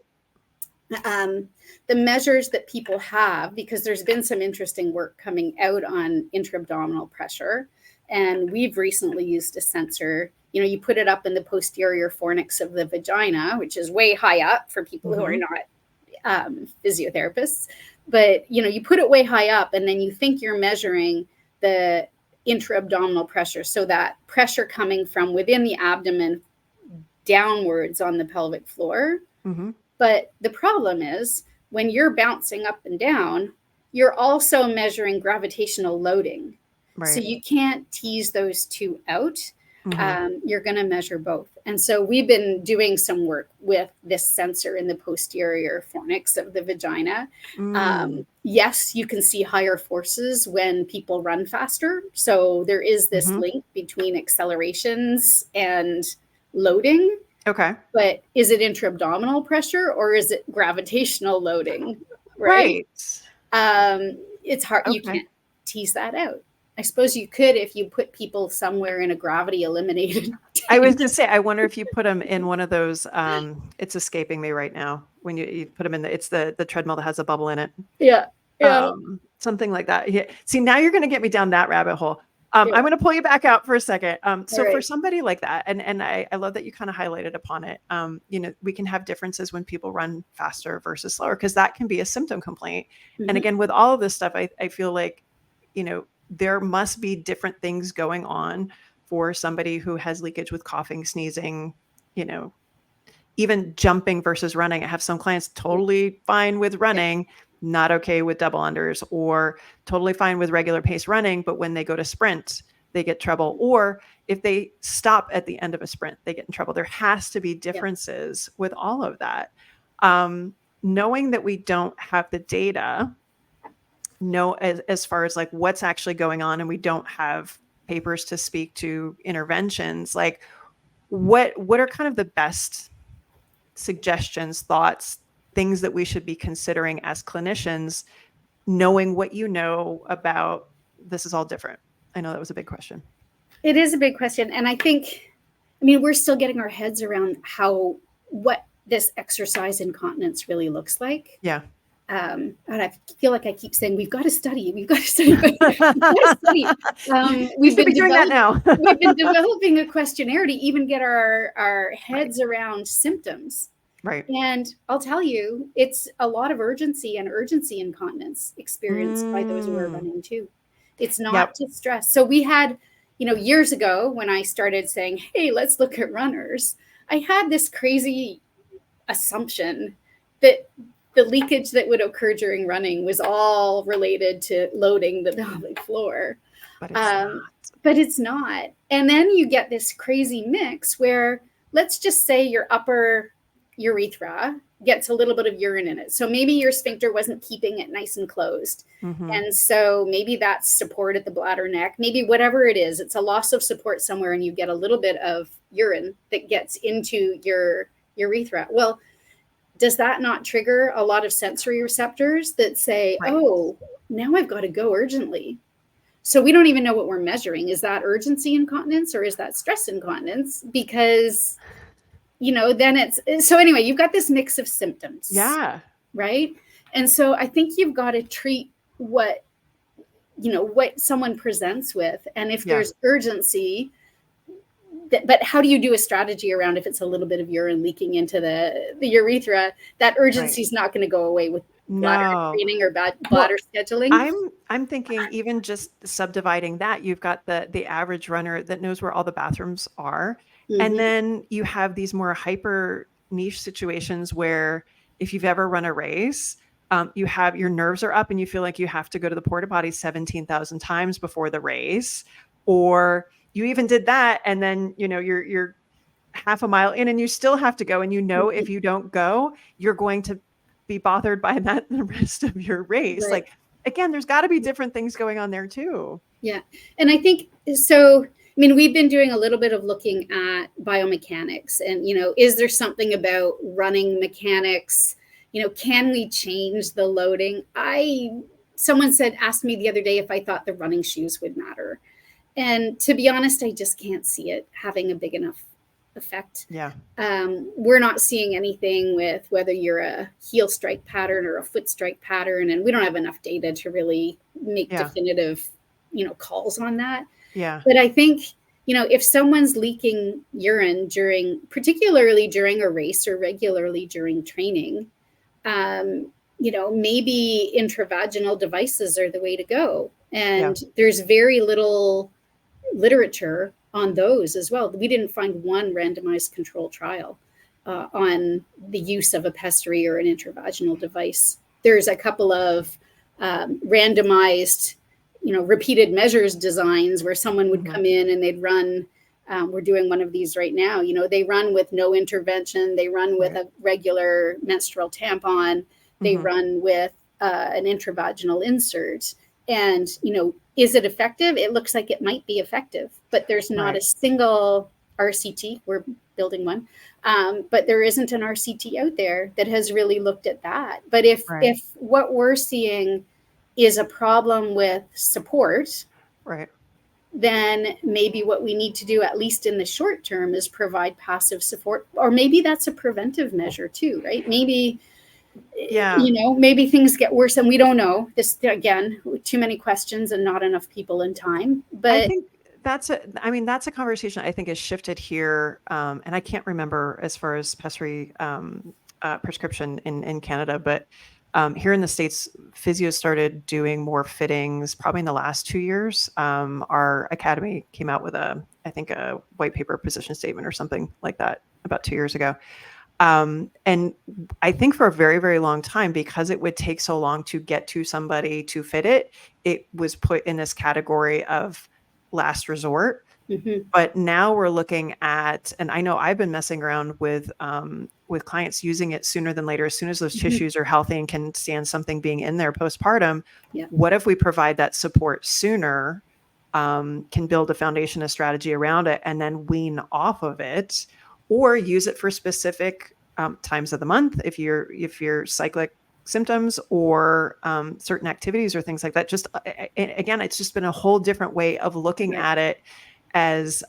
the measures that people have, because there's been some interesting work coming out on intra-abdominal pressure, and we've recently used a sensor. You put it up in the posterior fornix of the vagina, which is way high up for people who are not physiotherapists. But, you put it way high up and then you think you're measuring the intra-abdominal pressure. So that pressure coming from within the abdomen downwards on the pelvic floor. But the problem is when you're bouncing up and down, you're also measuring gravitational loading. So you can't tease those two out. You're going to measure both. And so we've been doing some work with this sensor in the posterior fornix of the vagina. Yes, you can see higher forces when people run faster. So there is this link between accelerations and loading. Okay. But is it intra-abdominal pressure or is it gravitational loading? Right. It's hard. You can't tease that out. I suppose you could if you put people somewhere in a gravity eliminated tank.
I was going to say, I wonder if you put them in one of those, it's escaping me right now. When you put them in it's the treadmill that has a bubble in it.
Yeah.
Something like that. Yeah. See, now you're going to get me down that rabbit hole. I'm going to pull you back out for a second. So for somebody like that, and I love that you kind of highlighted upon it, we can have differences when people run faster versus slower, because that can be a symptom complaint. And again, with all of this stuff, I feel like there must be different things going on for somebody who has leakage with coughing, sneezing, even jumping versus running. I have some clients totally fine with running, not okay with double unders, or totally fine with regular pace running, but when they go to sprint, they get trouble. Or if they stop at the end of a sprint, they get in trouble. There has to be differences with all of that. Knowing that we don't have the data, as far as like what's actually going on, and we don't have papers to speak to interventions, like what are kind of the best suggestions, thoughts, things that we should be considering as clinicians, knowing what you know about this is all different? I know that was a big question.
It is a big question. And I think, we're still getting our heads around what this exercise incontinence really looks like.
Yeah.
And I feel like I keep saying, we've got to study. We've got to study. We've been
doing that now.
We've been developing a questionnaire to even get our heads around symptoms.
Right.
And I'll tell you, it's a lot of urgency incontinence experienced by those who are running too. It's not just stress. So we had, years ago when I started saying, hey, let's look at runners, I had this crazy assumption that the leakage that would occur during running was all related to loading the pelvic floor. But it's not. And then you get this crazy mix where, let's just say your upper urethra gets a little bit of urine in it. So maybe your sphincter wasn't keeping it nice and closed. Mm-hmm. And so maybe that's support at the bladder neck, maybe whatever it is, it's a loss of support somewhere, and you get a little bit of urine that gets into your urethra. Well, does that not trigger a lot of sensory receptors that say, oh, now I've got to go urgently? So we don't even know what we're measuring. Is that urgency incontinence or is that stress incontinence? Because, then so anyway, you've got this mix of symptoms.
Yeah.
Right. And so I think you've got to treat what someone presents with. And if there's urgency, but how do you do a strategy around if it's a little bit of urine leaking into the urethra? That urgency is not going to go away with bladder screening or bladder scheduling.
I'm thinking even just subdividing that, you've got the average runner that knows where all the bathrooms are. Mm-hmm. And then you have these more hyper niche situations where if you've ever run a race, you have your nerves are up and you feel like you have to go to the porta potty 17,000 times before the race, or you even did that, and then you're half a mile in and you still have to go, and mm-hmm. if you don't go, you're going to be bothered by that the rest of your race. Right. Like, again, there's got to be different things going on there too.
Yeah, and I think so. We've been doing a little bit of looking at biomechanics, and is there something about running mechanics? Can we change the loading? Someone asked me the other day if I thought the running shoes would matter. And to be honest, I just can't see it having a big enough effect.
Yeah.
We're not seeing anything with whether you're a heel strike pattern or a foot strike pattern. And we don't have enough data to really make definitive, calls on that.
Yeah.
But I think, if someone's leaking urine particularly during a race or regularly during training, maybe intravaginal devices are the way to go. And there's very little literature on those as well. We didn't find one randomized control trial on the use of a pessary or an intravaginal device. There's a couple of randomized, repeated measures designs where someone would come in and they'd run. We're doing one of these right now. They run with no intervention. They run with a regular menstrual tampon. They run with an intravaginal insert. And, is it effective? It looks like it might be effective, but there's not a single RCT. We're building one. But there isn't an RCT out there that has really looked at that. But if what we're seeing is a problem with support, then maybe what we need to do, at least in the short term, is provide passive support. Or maybe that's a preventive measure too, right? Maybe maybe things get worse and we don't know. This, again, too many questions and not enough people in time. But
I think that's a conversation I think has shifted here. And I can't remember as far as pessary prescription in Canada, but
Here in the States, physio started doing more fittings probably in the last 2 years. Our academy came out with I think a white paper position statement or something like that about 2 years ago. And I think for a very, very long time, because it would take so long to get to somebody to fit it, it was put in this category of last resort.
Mm-hmm.
But now we're looking at, and I know I've been messing around with clients using it sooner than later, as soon as those tissues are healthy and can stand something being in there postpartum.
Yeah.
What if we provide that support sooner, can build a foundation, a strategy around it, and then wean off of it, or use it for specific times of the month if you're cyclic symptoms or certain activities or things like that. Just again, it's just been a whole different way of looking at it as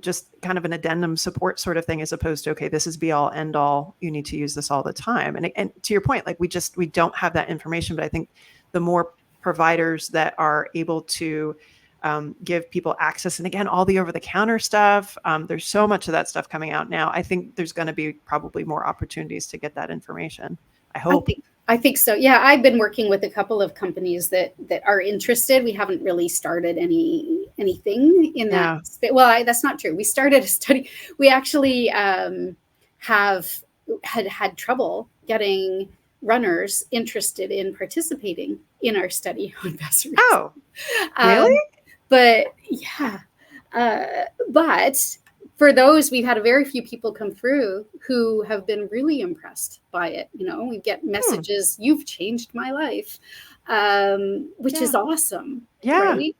just kind of an addendum support sort of thing, as opposed to, okay, this is be all end all, you need to use this all the time. And to your point, like we don't have that information, but I think the more providers that are able to give people access, and again, all the over the counter stuff, there's so much of that stuff coming out now. I think there's going to be probably more opportunities to get that information. I hope.
I think so. Yeah, I've been working with a couple of companies that are interested. We haven't really started anything in that.
Yeah.
Well, that's not true. We started a study. We actually have had trouble getting runners interested in participating in our study on pessaries.
Oh, really?
But yeah, but for those, we've had a very few people come through who have been really impressed by it. You know, we get messages, "You've changed my life," which is awesome.
Yeah.
Right?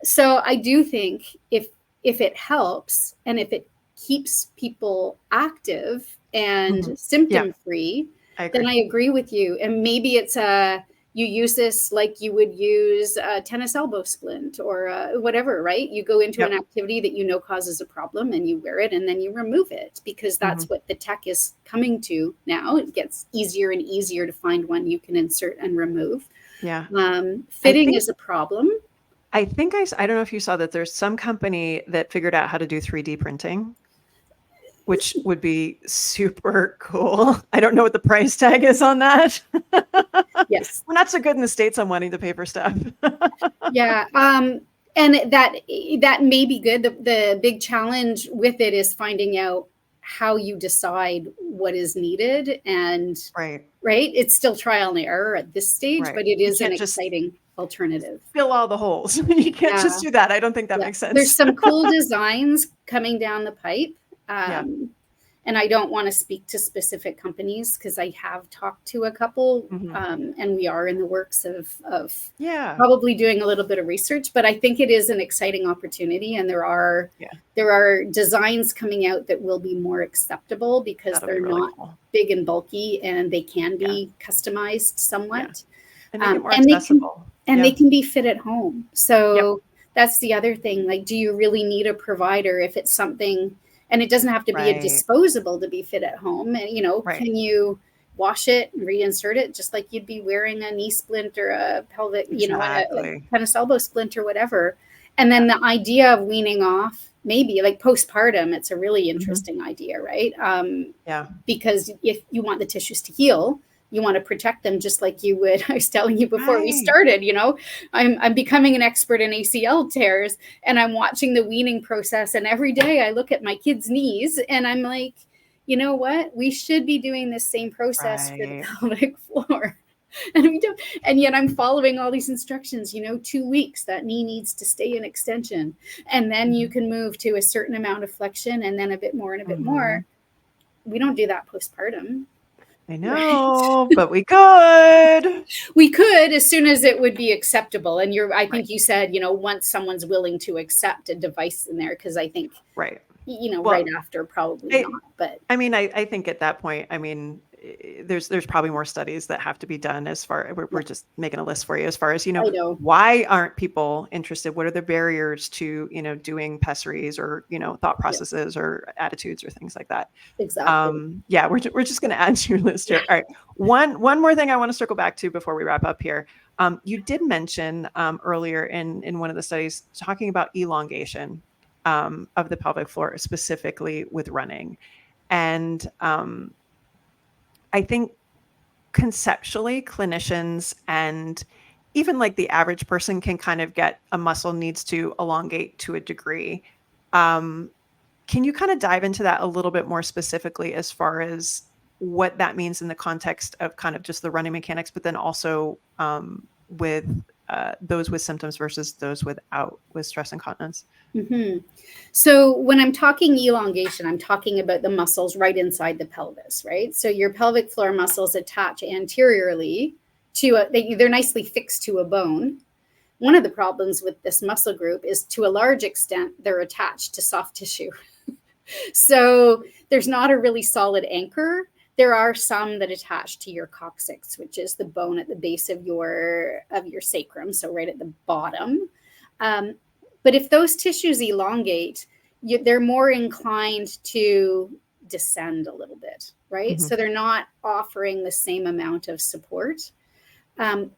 So I do think if it helps and if it keeps people active and symptom free, then I agree with you. And maybe it's you use this like you would use a tennis elbow splint or whatever, right? You go into an activity that you know causes a problem and you wear it and then you remove it, because that's what the tech is coming to now. It gets easier and easier to find one you can insert and remove.
Yeah.
Fitting is a problem.
I think I don't know if you saw that there's some company that figured out how to do 3D printing, which would be super cool. I don't know what the price tag is on that.
Yes.
We're not so good in the States on wanting to pay for stuff.
Yeah. And that may be good. The big challenge with it is finding out how you decide what is needed. And right. It's still trial and error at this stage, but it is an exciting alternative.
Fill all the holes. You can't just do that. I don't think that makes sense.
There's some cool designs coming down the pipe. And I don't want to speak to specific companies because I have talked to a couple, and we are in the works of probably doing a little bit of research. But I think it is an exciting opportunity, and there are designs coming out that will be more acceptable because they're really not big and bulky, and they can be customized somewhat,
and make it more accessible.
They can be fit at home. So that's the other thing. Like, do you really need a provider if it's something? And it doesn't have to be a disposable to be fit at home. And, can you wash it and reinsert it just like you'd be wearing a knee splint or a pelvic, a tennis elbow splint or whatever. And then the idea of weaning off, maybe like postpartum, it's a really interesting idea, right? Because if you want the tissues to heal, you want to protect them just like you would. I was telling you before we started, I'm becoming an expert in ACL tears, and I'm watching the weaning process. And every day I look at my kids' knees and I'm like, you know what? We should be doing this same process for the pelvic floor. And we don't. And yet I'm following all these instructions, 2 weeks, that knee needs to stay in extension. And then you can move to a certain amount of flexion and then a bit more and a bit more. We don't do that postpartum.
I know, but we could.
We could, as soon as it would be acceptable. And I think you said, once someone's willing to accept a device in there, because I think, right after, probably not. But
I mean, I think at that point, there's probably more studies that have to be done as far, we're just making a list for you as far as, why aren't people interested? What are the barriers to, doing pessaries or, thought processes or attitudes or things like that?
Exactly.
We're just going to add to your list here. All right. One more thing I want to circle back to before we wrap up here. You did mention earlier in one of the studies talking about elongation of the pelvic floor, specifically with running. And I think conceptually, clinicians and even like the average person can kind of get a muscle needs to elongate to a degree. Can you kind of dive into that a little bit more specifically as far as what that means in the context of kind of just the running mechanics, but then also with those with symptoms versus those without, with stress incontinence?
Mm-hmm. So when I'm talking elongation, I'm talking about the muscles right inside the pelvis, right? So your pelvic floor muscles attach anteriorly to they're nicely fixed to a bone. One of the problems with this muscle group is, to a large extent, they're attached to soft tissue. So there's not a really solid anchor. There are some that attach to your coccyx, which is the bone at the base of your sacrum, so right at the bottom. But if those tissues elongate, they're more inclined to descend a little bit, right?
Mm-hmm.
So they're not offering the same amount of support.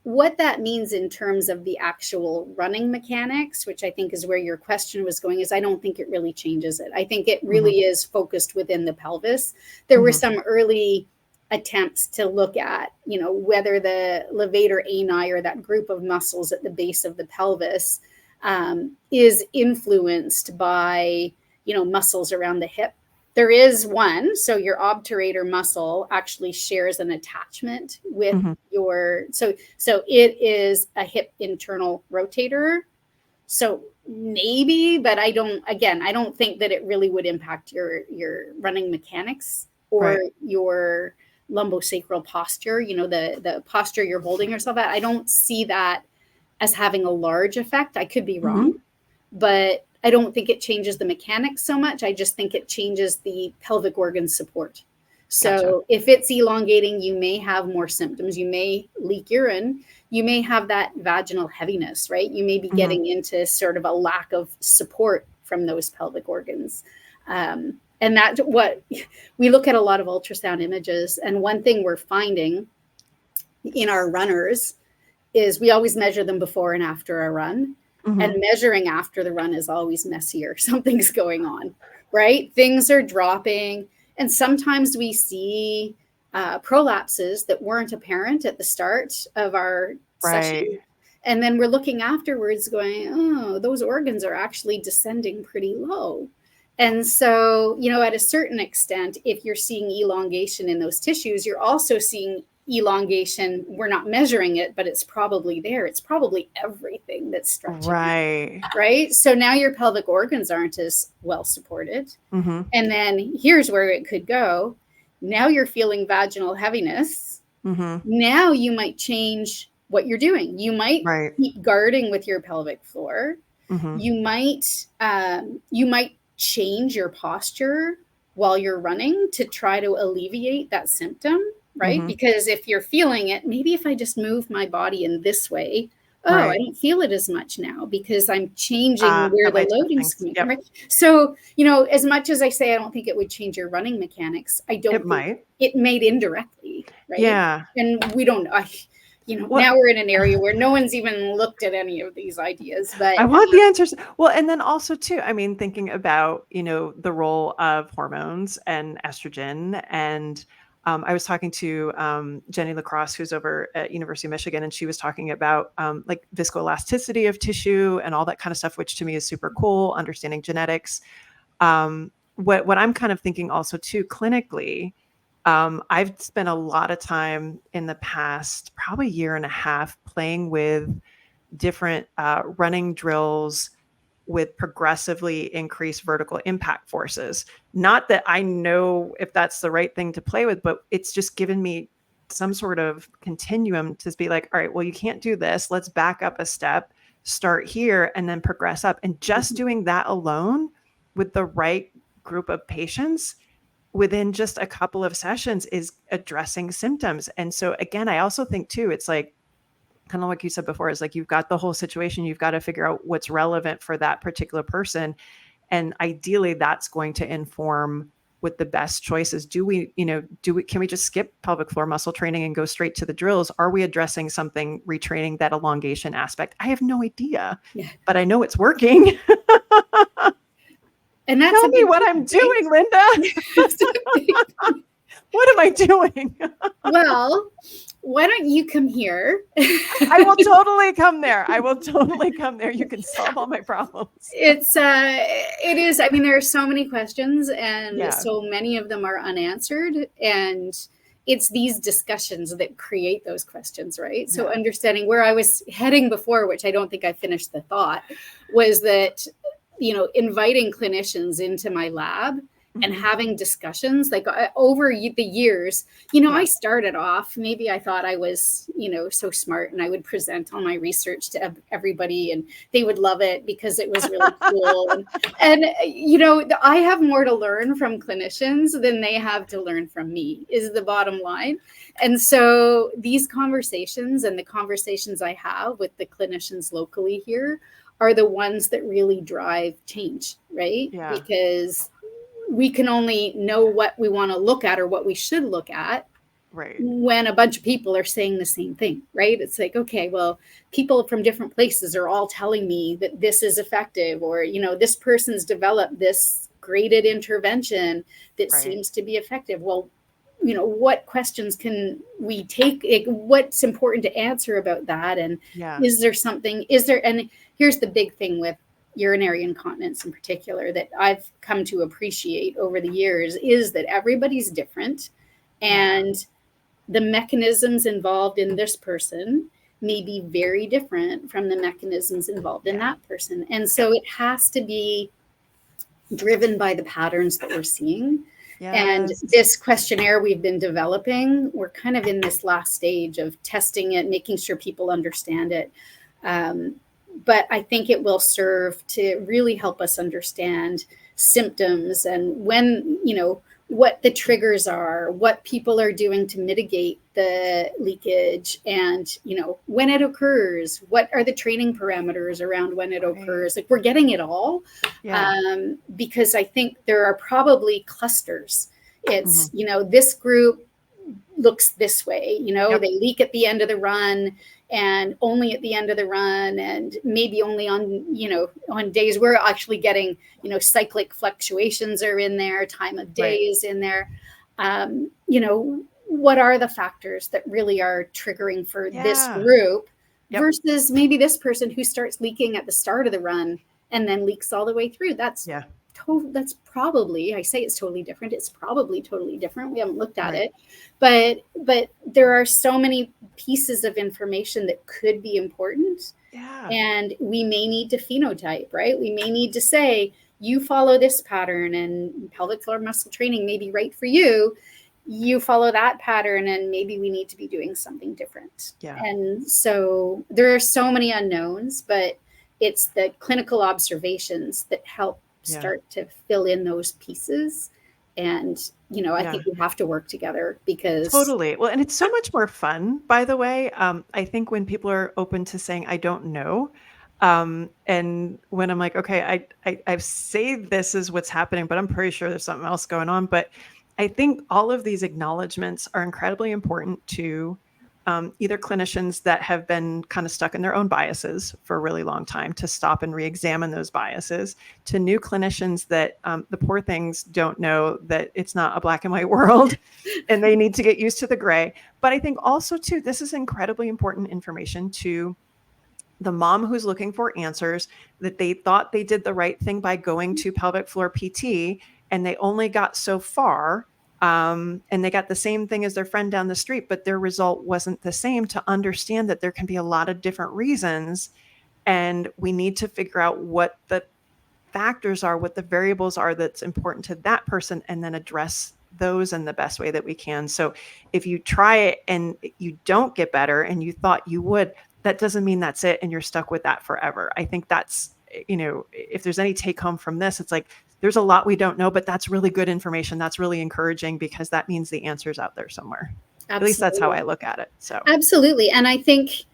What that means in terms of the actual running mechanics, which I think is where your question was going, is I don't think it really changes it. I think it really is focused within the pelvis. There were some early attempts to look at, whether the levator ani, or that group of muscles at the base of the pelvis, is influenced by, muscles around the hip. There is one. So your obturator muscle actually shares an attachment with so it is a hip internal rotator. So maybe, but I don't think that it really would impact your running mechanics or your lumbosacral posture, the posture you're holding yourself at. I don't see that as having a large effect. I could be wrong, but I don't think it changes the mechanics so much. I just think it changes the pelvic organ support. So if it's elongating, you may have more symptoms. You may leak urine. You may have that vaginal heaviness, right? You may be getting into sort of a lack of support from those pelvic organs. And that's what we look at a lot of ultrasound images. And one thing we're finding in our runners is we always measure them before and after a run. And measuring after the run is always messier. Something's going on, right? Things are dropping. And sometimes we see prolapses that weren't apparent at the start of our session. And then we're looking afterwards going, oh, those organs are actually descending pretty low. And so, at a certain extent, if you're seeing elongation in those tissues, you're also seeing elongation. We're not measuring it, but it's probably there. It's probably everything that's stretching. Right. So now your pelvic organs aren't as well supported. And then here's where it could go. Now you're feeling vaginal heaviness. Now you might change what you're doing. You might keep guarding with your pelvic floor. You might change your posture while you're running to try to alleviate that symptom. Right? Because if you're feeling it, maybe if I just move my body in this way, I don't feel it as much now because I'm changing where the loading's coming from. Right? So, as much as I say, I don't think it would change your running mechanics. I don't think it made indirectly. Right. Yeah. And we don't, now we're in an area where no one's even looked at any of these ideas, but
I want the answers. Well, and then also too, thinking about, the role of hormones and estrogen, and I was talking to Jenny Lacrosse, who's over at University of Michigan, and she was talking about like viscoelasticity of tissue and all that kind of stuff, which to me is super cool, understanding genetics. What I'm kind of thinking also too, clinically, I've spent a lot of time in the past, probably year and a half, playing with different running drills with progressively increased vertical impact forces. Not that I know if that's the right thing to play with, but it's just given me some sort of continuum to be like, all right, well, you can't do this. Let's back up a step, start here, and then progress up. And just doing that alone with the right group of patients within just a couple of sessions is addressing symptoms. And so again, I also think too, it's like, kind of like you said before, is like, you've got the whole situation, you've got to figure out what's relevant for that particular person. And ideally that's going to inform what the best choices. Can we just skip pelvic floor muscle training and go straight to the drills? Are we addressing something, retraining that elongation aspect? I have no idea, but I know it's working.
And that's
Tell me what I'm doing, Linda. What am I doing?
Well, why don't you come here?
I will totally come there. I will totally come there. You can solve all my problems.
It is. I mean, there are so many questions, and so many of them are unanswered. And it's these discussions that create those questions, right? So understanding where I was heading before, which I don't think I finished the thought, was that, inviting clinicians into my lab and having discussions like over the years, I started off, maybe I thought I was, so smart, and I would present all my research to everybody and they would love it because it was really cool. And I have more to learn from clinicians than they have to learn from me, is the bottom line. And so these conversations and the conversations I have with the clinicians locally here are the ones that really drive change, right?
Yeah.
Because we can only know what we want to look at or what we should look at when a bunch of people are saying the same thing, right? It's like, okay, well, people from different places are all telling me that this is effective, or, this person's developed this graded intervention that seems to be effective. Well, what questions can we take? What's important to answer about that? And is there, and here's the big thing with urinary incontinence in particular that I've come to appreciate over the years, is that everybody's different, and the mechanisms involved in this person may be very different from the mechanisms involved in that person. And so it has to be driven by the patterns that we're seeing. And this questionnaire we've been developing, we're kind of in this last stage of testing it, making sure people understand it. But I think it will serve to really help us understand symptoms and when, what the triggers are, what people are doing to mitigate the leakage, and, when it occurs, what are the training parameters around when it occurs. Like, we're getting it all, because I think there are probably clusters. It's, this group looks this way, they leak at the end of the run, and only at the end of the run, and maybe only on, on days we're actually getting, cyclic fluctuations are in there, time of day is in there. What are the factors that really are triggering for this group versus maybe this person who starts leaking at the start of the run and then leaks all the way through? That's probably, I say it's totally different. It's probably totally different. We haven't looked at it, but there are so many pieces of information that could be important. And we may need to phenotype, right? We may need to say, you follow this pattern, and pelvic floor muscle training may be right for you. You follow that pattern, and maybe we need to be doing something different. And so there are so many unknowns, but it's the clinical observations that help start to fill in those pieces. And, I think we have to work together, because
totally. Well, and it's so much more fun, by the way. I think when people are open to saying, I don't know. And when I'm like, okay, I've saved this is what's happening, but I'm pretty sure there's something else going on. But I think all of these acknowledgments are incredibly important to either clinicians that have been kind of stuck in their own biases for a really long time, to stop and re-examine those biases, to new clinicians that the poor things don't know that it's not a black and white world and they need to get used to the gray. But I think also too, this is incredibly important information to the mom who's looking for answers, that they thought they did the right thing by going to pelvic floor PT and they only got so far. And they got the same thing as their friend down the street, but their result wasn't the same, to understand that there can be a lot of different reasons. And we need to figure out what the factors are, what the variables are that's important to that person, and then address those in the best way that we can. So if you try it and you don't get better and you thought you would, that doesn't mean that's it and you're stuck with that forever. I think that's, if there's any take home from this, it's like, there's a lot we don't know, but that's really good information. That's really encouraging, because that means the answer's out there somewhere. Absolutely. At least that's how I look at it. So
absolutely. And I think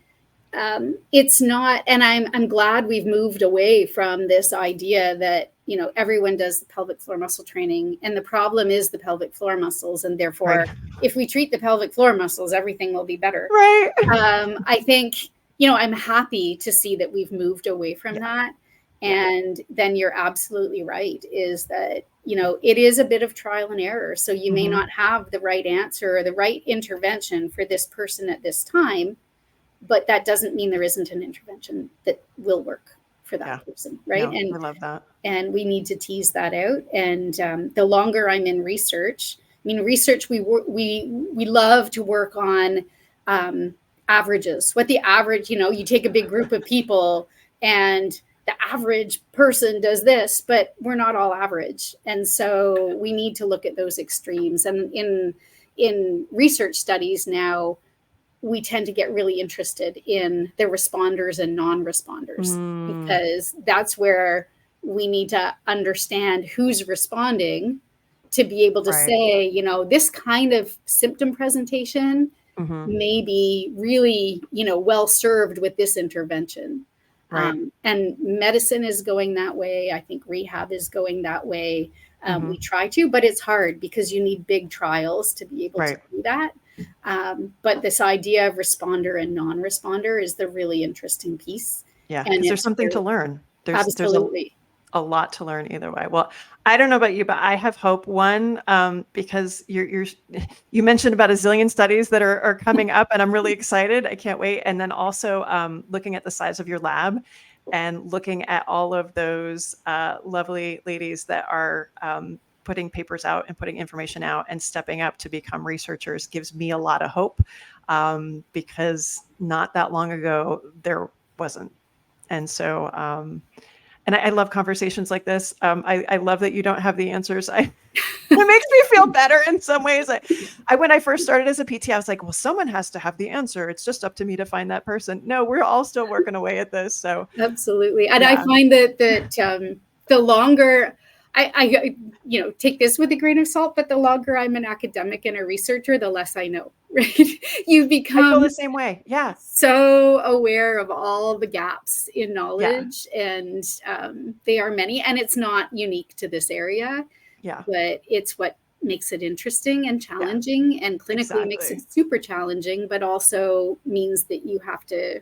it's not, and I'm glad we've moved away from this idea that, everyone does the pelvic floor muscle training, and the problem is the pelvic floor muscles. And therefore, if we treat the pelvic floor muscles, everything will be better. I think, I'm happy to see that we've moved away from that. And then you're absolutely right, is that, it is a bit of trial and error. So you may
Mhm.
not have the right answer or the right intervention for this person at this time, but that doesn't mean there isn't an intervention that will work for
Yeah.
that person, right?
No, I love that.
And we need to tease that out. And the longer I'm in research, research, we love to work on averages. What the average, you take a big group of people and the average person does this, but we're not all average. And so we need to look at those extremes. And in research studies now, we tend to get really interested in the responders and non-responders, because that's where we need to understand who's responding to be able to
Right.
say, this kind of symptom presentation may be really, well served with this intervention.
Right.
And medicine is going that way. I think rehab is going that way.
Mhm.
We try to, but it's hard because you need big trials to be able to
Right.
do that. But this idea of responder and non-responder is the really interesting piece.
Yeah,
And
because there's
it's
something to
really-
learn. There's
Absolutely.
a lot to learn either way. Well, I don't know about you, but I have hope. One, because you mentioned about a zillion studies that are coming up, and I'm really excited. I can't wait. And then also looking at the size of your lab and looking at all of those lovely ladies that are putting papers out and putting information out and stepping up to become researchers gives me a lot of hope, because not that long ago there wasn't. And so, and I love conversations like this. I love that you don't have the answers. It makes me feel better in some ways. When I first started as a PT, I was like, well, someone has to have the answer. It's just up to me to find that person. No, we're all still working away at this. So
absolutely. And
yeah.
I find that the longer I take this with a grain of salt, but the longer I'm an academic and a researcher, the less I know, right? You
I feel
become
the same way. Yeah.
so aware of all the gaps in knowledge, and they are many, and it's not unique to this area,
Yeah.
but it's what makes it interesting and challenging, and clinically makes it super challenging, but also means that you have to,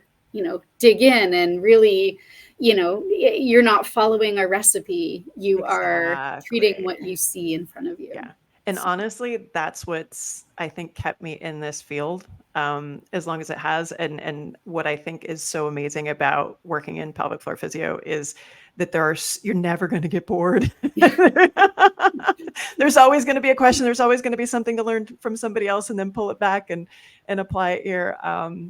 dig in and really, you're not following a recipe. You are treating what you see in front of you.
Yeah. And honestly, that's what's, I think, kept me in this field as long as it has. And what I think is so amazing about working in pelvic floor physio is that you're never going to get bored. There's always going to be a question. There's always going to be something to learn from somebody else and then pull it back and apply it here.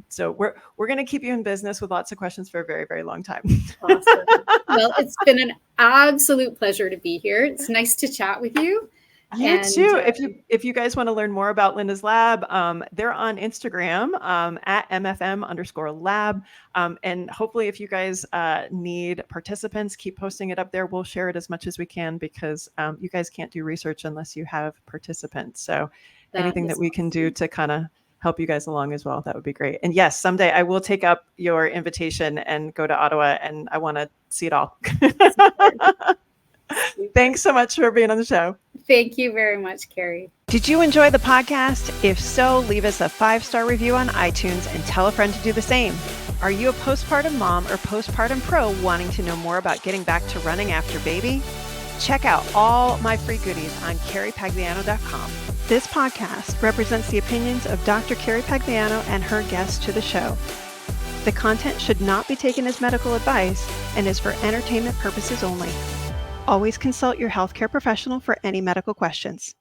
So we're going to keep you in business with lots of questions for a very, very long time.
Awesome. Well, it's been an absolute pleasure to be here. It's nice to chat with you.
You too. If you guys want to learn more about Linda's lab, they're on Instagram at MFM_lab. And hopefully if you guys need participants, keep posting it up there. We'll share it as much as we can, because you guys can't do research unless you have participants. So anything that we can do to kind of help you guys along as well, that would be great. And yes, someday I will take up your invitation and go to Ottawa, and I want to see it all. Thanks so much for being on the show.
Thank you very much, Carrie.
Did you enjoy the podcast? If so, leave us a 5-star review on iTunes and tell a friend to do the same. Are you a postpartum mom or postpartum pro wanting to know more about getting back to running after baby? Check out all my free goodies on carriepagliano.com. This podcast represents the opinions of Dr. Carrie Pagliano and her guests to the show. The content should not be taken as medical advice and is for entertainment purposes only. Always consult your healthcare professional for any medical questions.